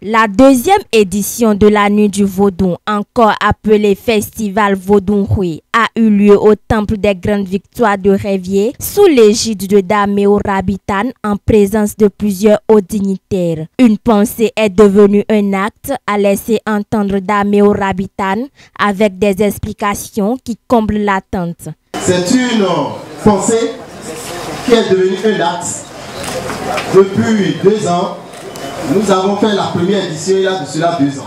La deuxième édition de la Nuit du Vodou, encore appelée Festival Vodounkhoui, a eu lieu au Temple des Grandes Victoires de Révier sous l'égide de Daméo Rabitan en présence de plusieurs hauts dignitaires. Une pensée est devenue un acte, a laissé entendre Daméo Rabitan avec des explications qui comblent l'attente. C'est une pensée qui est devenue un acte. Depuis 2 ans, nous avons fait la première édition il y a de cela 2 ans.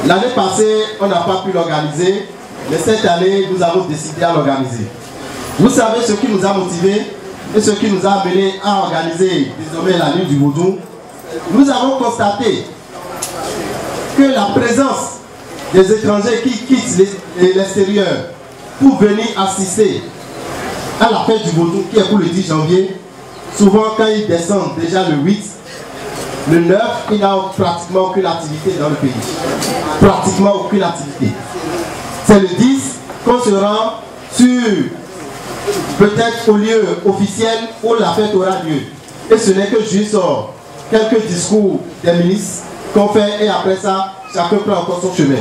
L'année passée, on n'a pas pu l'organiser, mais cette année, nous avons décidé à l'organiser. Vous savez ce qui nous a motivés et ce qui nous a amené à organiser désormais la Nuit du Vodou. Nous avons constaté que la présence des étrangers qui quittent l'extérieur pour venir assister à la fête du Vodou qui est pour le 10 janvier, souvent quand ils descendent déjà le 8, le 9, il n'y a pratiquement aucune activité dans le pays. Pratiquement aucune activité. C'est le 10 qu'on se rend sur peut-être au lieu officiel où la fête aura lieu. Et ce n'est que juste quelques discours des ministres qu'on fait et après ça, chacun prend encore son chemin.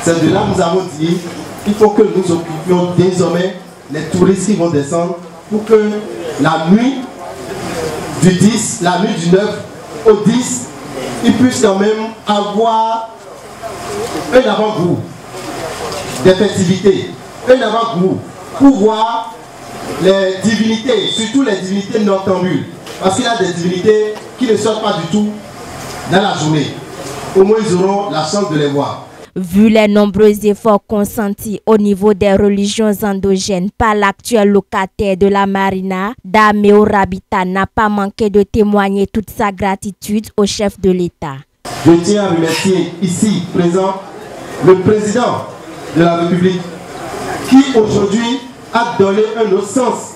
C'est de là que nous avons dit qu'il faut que nous occupions désormais les touristes qui vont descendre pour que la nuit du 10, la nuit du 9 au 10, ils puissent quand même avoir un avant-goût des festivités, un avant-goût pour voir les divinités, surtout les divinités noctambules, parce qu'il y a des divinités qui ne sortent pas du tout dans la journée. Au moins ils auront la chance de les voir. Vu les nombreux efforts consentis au niveau des religions endogènes par l'actuel locataire de la marina, Daméo Rabitan n'a pas manqué de témoigner toute sa gratitude au chef de l'État. Je tiens à remercier ici présent le président de la République qui aujourd'hui a donné un autre sens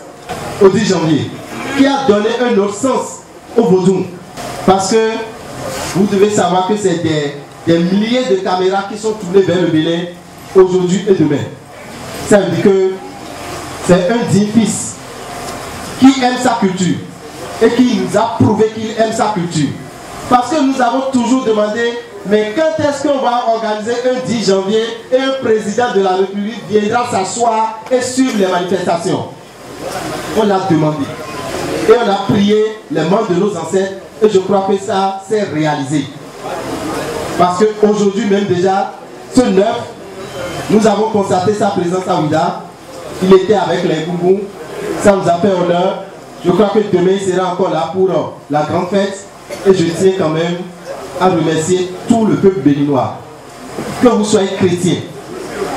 au 10 janvier, qui a donné un autre sens au Vodou. Parce que vous devez savoir que c'est des milliers de caméras qui sont tournées vers le Bénin aujourd'hui et demain. Ça veut dire que c'est un digne fils qui aime sa culture et qui nous a prouvé qu'il aime sa culture. Parce que nous avons toujours demandé, mais quand est-ce qu'on va organiser un 10 janvier et un président de la République viendra s'asseoir et suivre les manifestations? On l'a demandé. Et on a prié les membres de nos ancêtres et je crois que ça s'est réalisé. Parce qu'aujourd'hui même déjà, ce 9, nous avons constaté sa présence à Ouida. Il était avec les Gougous, ça nous a fait honneur. Je crois que demain il sera encore là pour la grande fête. Et je tiens quand même à remercier tout le peuple béninois. Que vous soyez chrétien,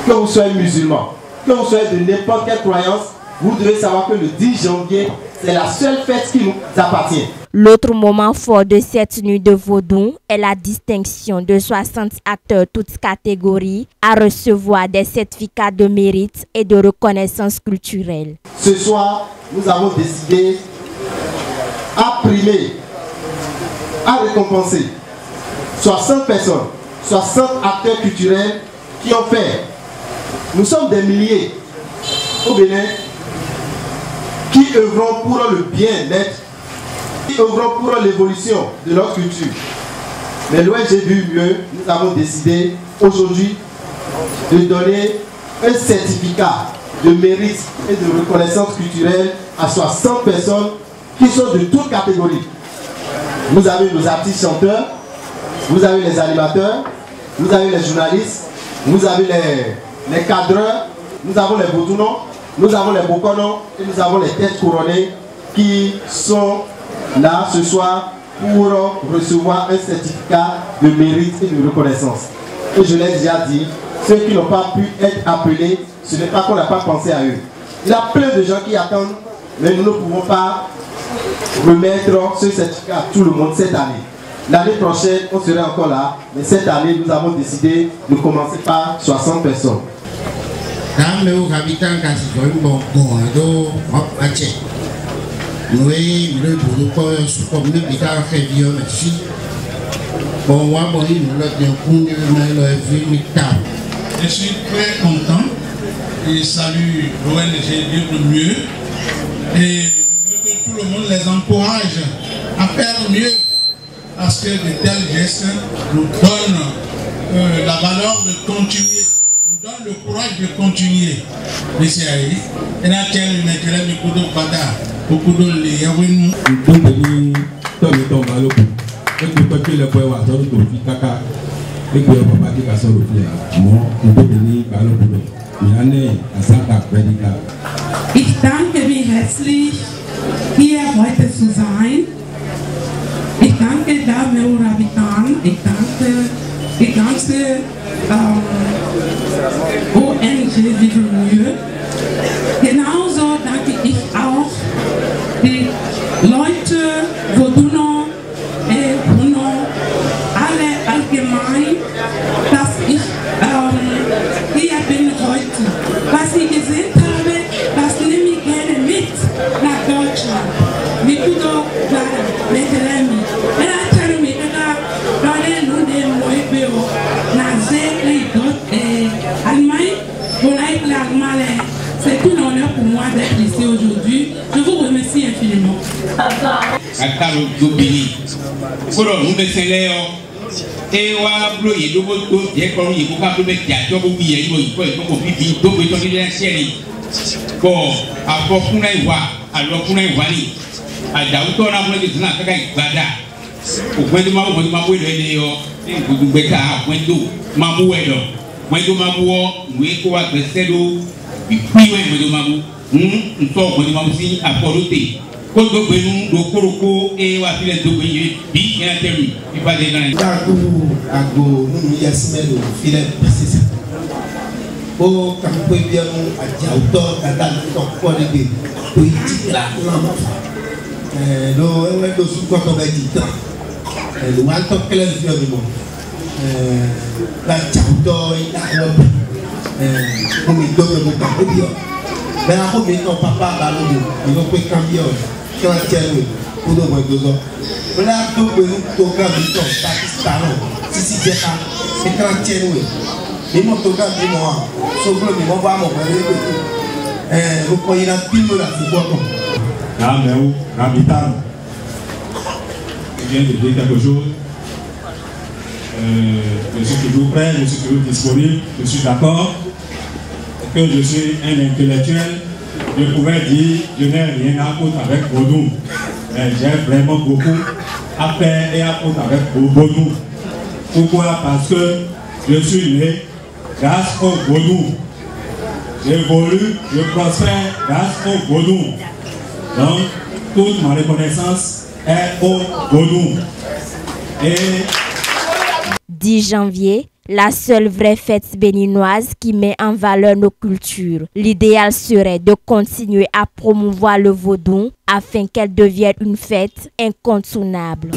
que vous soyez musulman, que vous soyez de n'importe quelle croyance, vous devez savoir que le 10 janvier, c'est la seule fête qui nous appartient. L'autre moment fort de cette nuit de Vodou est la distinction de 60 acteurs toutes catégories à recevoir des certificats de mérite et de reconnaissance culturelle. Ce soir, nous avons décidé à primer, à récompenser 60 personnes, 60 acteurs culturels qui ont fait. Nous sommes des milliers au Bénin qui œuvront pour le bien-être, qui œuvront pour l'évolution de notre culture. Mais l'ONG Vu Mieux, nous avons décidé aujourd'hui de donner un certificat de mérite et de reconnaissance culturelle à 60 personnes qui sont de toutes catégories. Vous avez nos artistes chanteurs, vous avez les animateurs, vous avez les journalistes, vous avez les cadreurs, nous avons les Boutounos, nous avons les Bokonos et nous avons les têtes couronnées qui sont là ce soir pour recevoir un certificat de mérite et de reconnaissance. Et je l'ai déjà dit, ceux qui n'ont pas pu être appelés, ce n'est pas qu'on n'a pas pensé à eux. Il y a plein de gens qui attendent, mais nous ne pouvons pas remettre ce certificat à tout le monde cette année. L'année prochaine, on sera encore là, mais cette année, nous avons décidé de commencer par 60 personnes. Daméo Rabitan kasi ko bon do ache noé le boulot ko su ko ne bi ta fait vieux merci bon wa bon il le de kunde na le vimita. Je suis très content et salue l'ONG Vivre Mieux et je veux que tout le monde les encourage à faire mieux parce que de tels gestes nous donnent la valeur de continuer, nous donnent le courage de continuer. Et là, tiens, le naturel du coup de Bada, au coup de l'Yawin. Ich danke mir herzlich, hier heute zu sein. Ich danke Dameo Rabitan, ich danke die ganze ONG Vivre Mieux. Genauso danke ich auch die Leute, Vodouno und Bruno, alle allgemein, dass ich hier bin heute. Was ich gesehen habe, das nehme ich gerne mit nach Deutschland. Mit Kudo, mit Remi. Und dann können wir da nun den Moibeo nach Zéli dort Allemagne. Pour l'Allemagne, c'est un honneur pour moi d'être ici aujourd'hui. Je vous remercie infiniment. Ewa blo ye dobo to je ko yi ko ka blo be ja to bo bi ye yi ko ko bibi to bo to ni le seri ko afo kuna iwa alo kuna iwa ni ada uto na blo ti na ka ga ibada o kwendo ma wo we lo ile yo ni gugu gbe ka kwendo ma mu we lo kwendo ma mu wo we ko wa gbese do bi pi we kwendo ma mu nto kwendo ma mu si aforote ko do gbenu do koroko e wa file do gbe yi bi ya teri ibade gan agbo nínú yẹsímẹ́lò filẹ̀ pàṣẹsẹ ó kàpé bí ẹnu àjàwùtọ́ dada nìkan pọ̀ níbi tó yí tìkìlá ńlá mọ́ fà ló ẹwẹ́ ló sùn kọ́kọ́ bẹ́ẹ̀ di tán ló wá tọ́ kẹlẹ́ ní fíọ́ mi mọ́ l'àjàwùtọ́ ìdáwọ́ bẹ̀ omi gbọ́dọ̀ mo kà ó bí ọ bẹ́ẹ̀ náà kó mi tán pápá balógun ìlú pé kábíọ̀ kí wọ́n tiẹ̀ lò kó ló mọ̀ ìdózọ́. Voilà donc nous programme de temps Pakistan si déjà et quand tiens oui et mon programme de moi sur le moment va mon vous croyez la film là c'est quoi comme Dameo Rabitan je viens de dire quelque chose je suis toujours prêt, je suis toujours disponible, je suis d'accord que je suis un intellectuel. Je pouvais dire je n'ai rien à foutre avec Vodou. J'ai vraiment beaucoup à faire et à foutre avec Vodou. Pourquoi? Parce que je suis né grâce au Vodou. J'évolue, je prospère grâce au Vodou. Donc, toute ma reconnaissance est au Vodou. Et 10 janvier, la seule vraie fête béninoise qui met en valeur nos cultures. L'idéal serait de continuer à promouvoir le vaudou afin qu'elle devienne une fête incontournable.